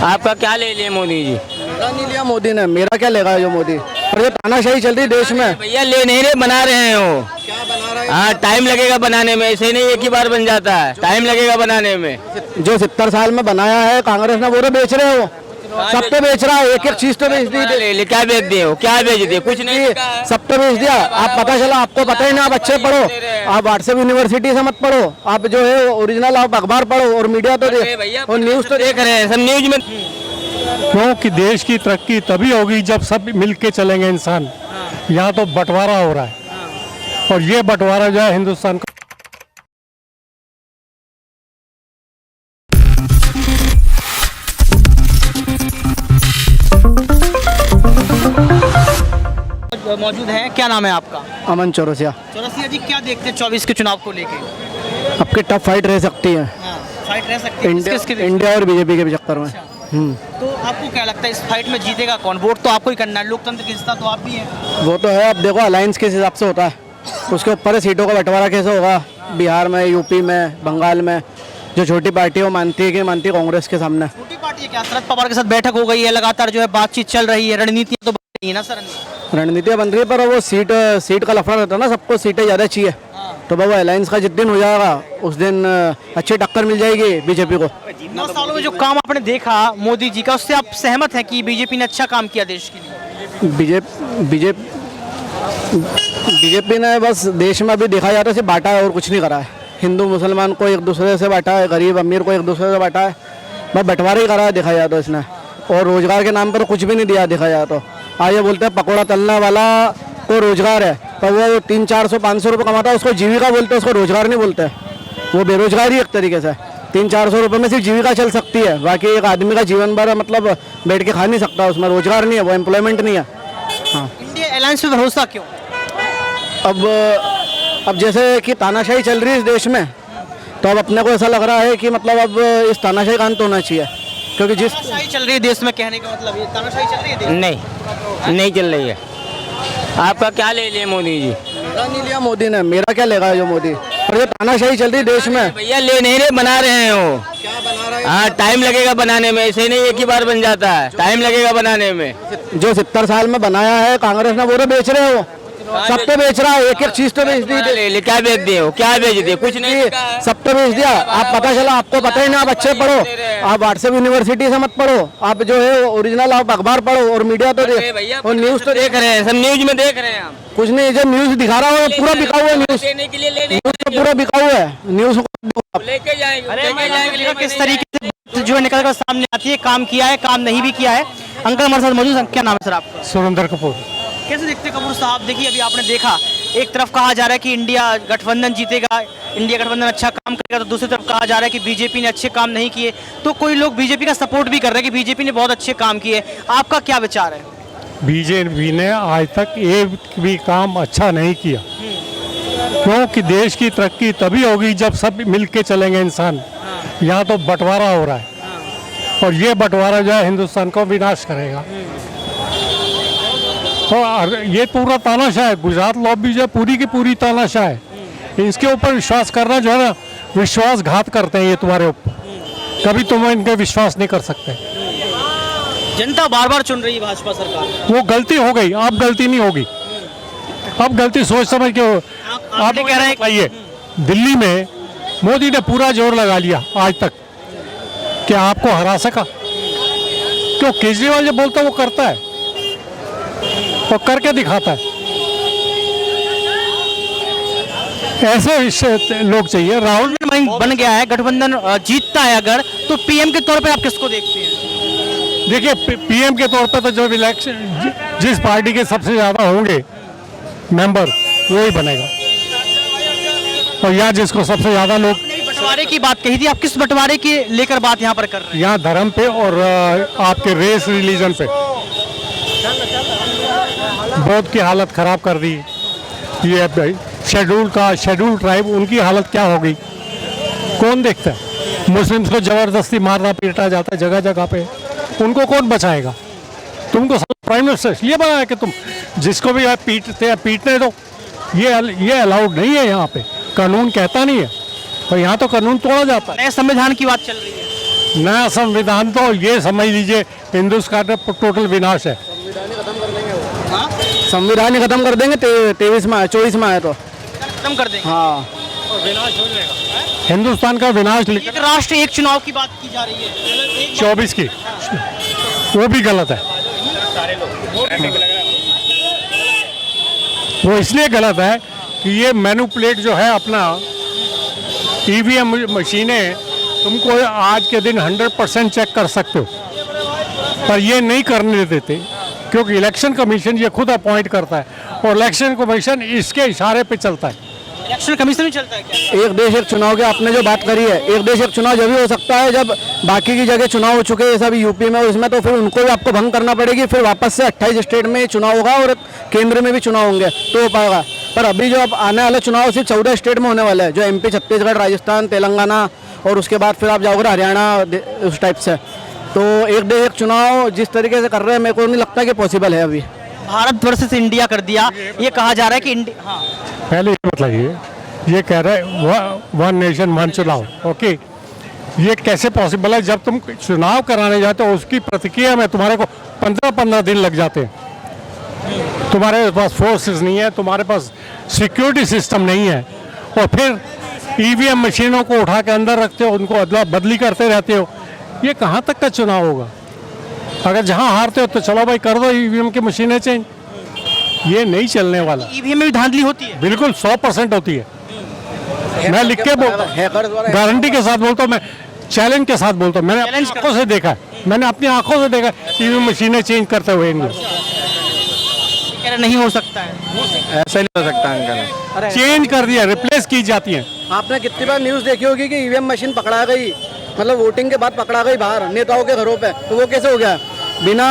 आपका क्या ले लिए मोदी जी? मेरा नहीं लिया मोदी ने, मेरा क्या लेगा जो मोदी। और ये तानाशाही चल रही देश में। भैया ले नहीं रहे, बना रहे हैं वो। क्या बना रहा है? हाँ, टाइम लगेगा बनाने में, ऐसे नहीं एक ही बार बन जाता है, टाइम लगेगा बनाने में। जो 70 साल में बनाया है कांग्रेस ने, वो तो बेच रहे हो, सब पे बेच रहा है। एक एक चीज तो बेच दी। ले क्या बेच दिए हो? क्या बेच दिए? कुछ नहीं। सब पे बेच दिया। आप पता चला, आपको पता ही नहीं, आप अच्छे पढ़ो, आप व्हाट्सएप यूनिवर्सिटी से मत पढ़ो, आप जो है ओरिजिनल आप अखबार पढ़ो और मीडिया तो और न्यूज तो देख रहे हैं, सब न्यूज में। क्योंकि देश की तरक्की तभी होगी जब सब मिलके चलेंगे इंसान। यहाँ तो बंटवारा हो रहा है और ये बंटवारा जो है हिंदुस्तान का। मौजूद है, क्या नाम है आपका? अमन चौरसिया। चौरसिया जी, क्या देखते हैं 24 के चुनाव को लेके? आपकी टफ फाइट रह सकती है फाइट रह सकती है इंडिया और बीजेपी के चक्कर में। तो आपको क्या लगता है इस फाइट में जीतेगा कौन? वोट तो आपको ही करना है, लोकतंत्र की हिस्सा तो आप भी हैं। वो तो है, अब देखो अलायंस किस हिसाब से होता है, उसके ऊपर सीटों का बंटवारा कैसे होगा। बिहार में, यूपी में, बंगाल में जो छोटी पार्टी है वो मानती है कि मानती है कांग्रेस के सामने। छोटी पार्टी है क्या? शरद पवार के साथ बैठक हो गई है, लगातार जो है बातचीत चल रही है, रणनीतियां तो बन रही है ना सर? रणनीतियाँ बन रही है, पर वो सीट का लफड़ा रहता है ना, सबको सीटें ज़्यादा चाहिए। तो बाबा अलायंस का जिस दिन हो जाएगा उस दिन अच्छी टक्कर मिल जाएगी बीजेपी को। 9 सालों में जो काम आपने देखा मोदी जी का, उससे आप सहमत हैं कि बीजेपी ने अच्छा काम किया देश के लिए? बीजेपी ने बस देश में अभी देखा जाता है सिर्फ बांटा है और कुछ नहीं करा है। हिंदू मुसलमान को एक दूसरे से बांटा है, गरीब अमीर को एक दूसरे से बांटा है, बस बंटवारा ही करा है देखा जाए तो इसने। और रोजगार के नाम पर कुछ भी नहीं दिया देखा जाए तो। आज ये बोलते हैं पकौड़ा तलने वाला को रोजगार है, पर वो 300-400-500 रुपये कमाता है, उसको जीविका बोलते हैं, उसको रोजगार नहीं बोलते। वो बेरोजगारी एक तरीके से। 300-400 रुपये में सिर्फ जीविका चल सकती है, बाकी एक आदमी का जीवन भर मतलब बैठ के खा नहीं सकता, उसमें रोजगार नहीं है, वो एम्प्लॉयमेंट नहीं है। हाँ, इंडिया अलायंस पे भरोसा क्यों? अब जैसे कि तानाशाही चल रही है इस देश में, तो अब अपने को ऐसा लग रहा है कि मतलब अब इस तानाशाही का अंत होना चाहिए, क्योंकि जिस तानाशाही चल रही है देश में, कहने का मतलब ये तानाशाही चल रही है देश में? नहीं चल रही है। आपका क्या ले लिए मोदी जी? मेरा नहीं लिया मोदी ने, मेरा क्या लेगा जो मोदी। और ये तानाशाही चल रही है देश में। भैया ले नहीं रहे, बना रहे हैं वो। क्या बना रहा है? हाँ, टाइम लगेगा बनाने में, ऐसे नहीं एक ही बार बन जाता है, टाइम लगेगा बनाने में। जो 70 साल में बनाया है कांग्रेस ने, वो तो बेच रहे हो, सब पे बेच रहा है। एक एक चीज तो बेच दी। ले क्या बेच दिए हो? क्या बेच दिए? कुछ नहीं। सब पे बेच दिया। आप पता चला, आपको पता ही नहीं, आप अच्छे पढ़ो, आप व्हाट्सएप यूनिवर्सिटी से मत पढ़ो, आप जो है ओरिजिनल आप अखबार पढ़ो और मीडिया तो और न्यूज तो देख रहे हैं, सब न्यूज में देख रहे हैं हम। कुछ नहीं, जो न्यूज दिखा रहा हो पूरा बिका हुआ है। न्यूज पूरा बिका हुआ है। न्यूज लेके जाएंगे। किस तरीके से जो है निकल कर सामने आती है, काम किया है, काम नहीं भी किया है। अंकल हमारे साथ मौजूद हैं, क्या नाम है सर आपका? सुरेंद्र कपूर। कैसे देखते कपूर साहब? देखिए अभी आपने देखा, एक तरफ कहा जा रहा है कि इंडिया गठबंधन जीतेगा, इंडिया गठबंधन अच्छा काम करेगा, तो दूसरी तरफ कहा जा रहा है कि बीजेपी ने अच्छे काम नहीं किए। तो कोई लोग बीजेपी का सपोर्ट भी कर रहे हैं कि बीजेपी ने बहुत अच्छे काम किए। आपका क्या विचार है? बीजेपी ने आज तक एक भी काम अच्छा नहीं किया, क्योंकि देश की तरक्की तभी होगी जब सब मिलके चलेंगे इंसान। यहाँ तो बंटवारा हो रहा है और ये बंटवारा जो है हिंदुस्तान को विनाश करेगा। और ये पूरा तानाशाह है, गुजरात लॉबी जो है पूरी की पूरी तानाशाह है। इसके ऊपर विश्वास करना जो है ना, विश्वासघात करते हैं ये तुम्हारे ऊपर, कभी तुम इनके विश्वास नहीं कर सकते। जनता बार बार चुन रही है भाजपा सरकार। वो गलती हो गई, अब गलती नहीं होगी। अब गलती सोच समझ के आप कह रहे हैं बताइए, दिल्ली में मोदी ने पूरा जोर लगा लिया आज तक, क्या आपको हरा सका? क्यों? केजरीवाल जो बोलता है वो करता है और करके दिखाता है। ऐसे लोग चाहिए। राहुल बन गया है, गठबंधन जीतता है अगर, तो पीएम के तौर पे आप किसको देखते हैं? देखिए, पीएम के तौर पे तो जो इलेक्शन जिस पार्टी के सबसे ज़्यादा होंगे मेंबर वही बनेगा, और यहाँ जिसको सबसे ज़्यादा लोग। बंटवारे की बात कही थी, आप किस बंटवारे की लेकर बात यहाँ पर कर रहे हैं? यहाँ धर्म पे और आपके रेस रिलीजन पे बहुत की हालत ख़राब कर दी। ये शेड्यूल ट्राइब, उनकी हालत क्या हो गई कौन देखता है? मुस्लिम्स को ज़बरदस्ती मारना पीटा जाता है जगह जगह पे, उनको कौन बचाएगा? तुमको प्राइम मिनिस्टर इसलिए बनाया कि तुम जिसको भी आप पीटने दो। ये अलाउड नहीं है यहाँ पे, कानून कहता नहीं है, और यहाँ तो कानून तोड़ा जाता है। नए संविधान की बात चल रही है। नया संविधान तो ये समझ लीजिए हिंदुस्तान का टोटल विनाश है। संविधान ही खत्म कर देंगे 23 में 24 में आए तो। खत्म कर देंगे। हाँ हिंदुस्तान का विनाश एक राष्ट्र एक चुनाव की बात की जा रही है 24 की, वो भी गलत है। वो इसलिए गलत है कि ये मैनिपुलेट जो है अपना ईवीएम मशीनें तुमको आज के दिन 100% चेक कर सकते हो, पर ये नहीं करने देते क्योंकि इलेक्शन कमीशन ये खुद अपॉइंट करता है और इलेक्शन कमीशन इसके इशारे पे चलता है। इलेक्शन कमीशन भी चलता है क्या? एक देश एक चुनाव के आपने जो बात करी है, एक देश एक चुनाव जब भी हो सकता है जब बाकी की जगह चुनाव हो चुके हैं, सब यूपी में उसमें, तो फिर उनको भी आपको भंग करना पड़ेगी, फिर वापस से 28 स्टेट में चुनाव होगा और केंद्र में भी चुनाव होंगे तो हो पाएगा। पर अभी जो अब आने वाले चुनाव सिर्फ 14 स्टेट में होने वाले हैं, जो MP, छत्तीसगढ़, राजस्थान, तेलंगाना और उसके बाद फिर आप जाओगे हरियाणा, उस टाइप से। तो एक देश एक चुनाव जिस तरीके से कर रहे हैं मेरे को नहीं लगता कि पॉसिबल है अभी। भारत वर्सेस इंडिया कर दिया, ये कहा जा रहा है कि इंडिया पहले ये मतलब ये कह रहे हैं वन नेशन वन चुनाव, ओके, ये कैसे पॉसिबल है? जब तुम चुनाव कराने जाते हो उसकी प्रतिक्रिया में तुम्हारे को 15-15 दिन लग जाते हैं। तुम्हारे पास फोर्सेस नहीं है, तुम्हारे पास सिक्योरिटी सिस्टम नहीं है, और फिर ईवीएम मशीनों को उठा के अंदर रखते हो, उनको अदला बदली करते रहते हो। ये कहाँ तक का चुनाव होगा? अगर जहाँ हारते हो तो चलो भाई कर दो ईवीएम की मशीनें चेंज, ये नहीं चलने वाला। ईवीएम में भी धांधली होती है। बिल्कुल 100% होती है। मैं लिख के बोलता हूँ, गारंटी के साथ बोलता हूँ, मैं चैलेंज के साथ बोलता हूँ। मैंने अपनी आंखों से देखा है, मैंने अपनी आंखों से देखा ईवीएम मशीनें चेंज करते हुए इनको। कह रहे नहीं हो सकता है, ऐसा नहीं हो सकता अंकल। चेंज कर दिया, रिप्लेस की जाती है। आपने कितनी बार न्यूज़ देखी होगी कि ईवीएम मशीन पकड़ा गई, मतलब वोटिंग के बाद पकड़ा गई बाहर नेताओं के घरों पे, तो वो कैसे हो गया? बिना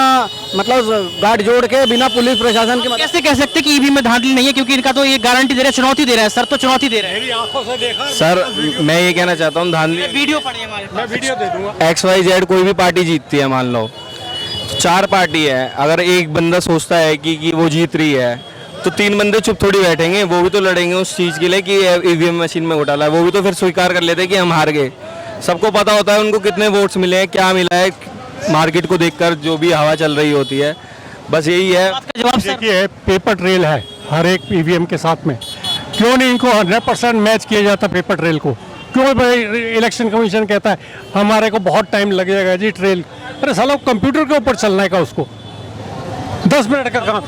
मतलब गार्ड जोड़ के, बिना पुलिस प्रशासन की मदद। कैसे कह सकते कि ईवीएम में धांधली नहीं है? क्योंकि इनका तो ये गारंटी दे रहा है, चुनौती दे रहा है, सर तो चुनौती दे रहा है। मेरी आंखों से देखा, सर मैं ये कहना चाहता हूँ धांधली वीडियो पड़ी है हमारे मैं पास। वीडियो दे दूंगा। XYZ कोई भी पार्टी जीतती है, मान लो 4 पार्टी है, अगर एक बंदा सोचता है कि वो जीत रही है तो 3 बंदे चुप थोड़ी बैठेंगे, वो भी तो लड़ेंगे उस चीज़ के लिए कि ईवीएम मशीन में घोटाला है। वो भी तो फिर स्वीकार कर लेते हैं कि हम हार गए। सबको पता होता है उनको कितने वोट्स मिले हैं, क्या मिला है, मार्केट को देखकर जो भी हवा चल रही होती है, बस यही है। आपका जवाब सर? देखिए पेपर ट्रेल है हर एक ईवीएम के साथ में, क्यों नहीं इनको 100% मैच किया जाता पेपर ट्रेल को? क्यों भाई इलेक्शन कमीशन कहता है हमारे को बहुत टाइम लगेगा जी ट्रेल? अरे साला कंप्यूटर के ऊपर चलना है का उसको? 10 मिनट का काम।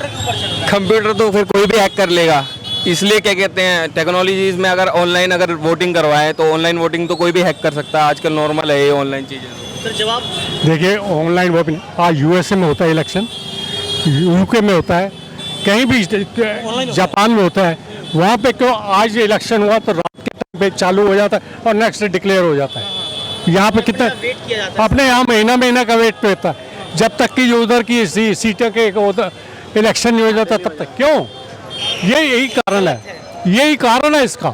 कंप्यूटर तो फिर कोई भी हैक कर लेगा, इसलिए क्या कहते हैं टेक्नोलॉजीज में अगर ऑनलाइन अगर वोटिंग करवाए तो ऑनलाइन वोटिंग तो कोई भी हैक कर सकता है, आजकल नॉर्मल है ये ऑनलाइन चीज़ें। सर जवाब? देखिए ऑनलाइन वोटिंग आज USA में होता है इलेक्शन, UK में होता है, कहीं भी जापान में होता है। वहाँ पे क्यों आज इलेक्शन हुआ तो रात के टाइम पे चालू हो जाता है और नेक्स्ट डे डिक्लेयर हो जाता है। यहाँ पे कितना वेट किया जाता है। अपने यहाँ महीना का वेट पे होता है, जब तक कि जो उधर की सीटों के इलेक्शन नहीं हो जाता तब तक। क्यों? यही कारण है, यही कारण है इसका।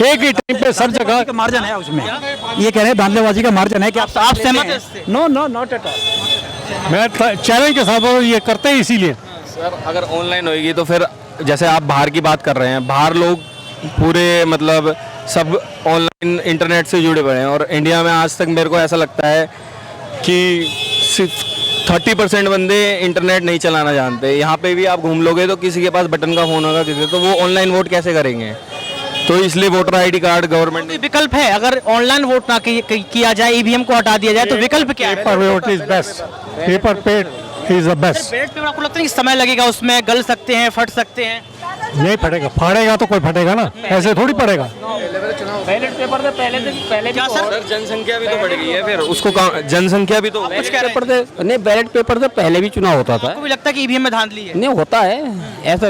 एक ही टाइम पे सब जगह मार्जिन है उसमें, ये कह रहे हैं धांधलेबाजी का मार्जिन है कि आप सहमत हैं इससे? No not at all. मैं चैलेंज के साथ ये करते हैं इसीलिए। सर अगर ऑनलाइन होएगी तो फिर जैसे आप बाहर की बात कर रहे हैं, बाहर लोग पूरे मतलब सब ऑनलाइन इंटरनेट से जुड़े पड़े हैं, और इंडिया में आज तक मेरे को ऐसा लगता है कि सिर्फ 30% बंदे इंटरनेट नहीं चलाना जानते। यहाँ पे भी आप घूम लोगे तो किसी के पास बटन का फ़ोन होगा, किसी तो वो ऑनलाइन वोट कैसे करेंगे? तो इसलिए वोटर ID कार्ड गवर्नमेंट कोई विकल्प है? अगर ऑनलाइन वोट ना किया जाए, ईवीएम को हटा दिया जाए, तो विकल्प क्या है? Paper vote is best, paper paid is the best. Ballot paper आपको लगता है कि समय लगेगा, उसमें गल सकते हैं, फट सकते हैं? नहीं फटेगा, फाड़ेगा तो कोई फटेगा ना, ऐसे थोड़ी पड़ेगा। बैलेट पेपर से पहले क्या सर? सर जनसंख्या भी तो बढ़ गई है, फिर उसको जनसंख्या भी तो कुछ कह रहे हैं? नहीं बैलेट पेपर से पहले भी चुनाव होता था, आपको भी लगता है कि ईवीएम में धांधली है? नहीं होता है ऐसा।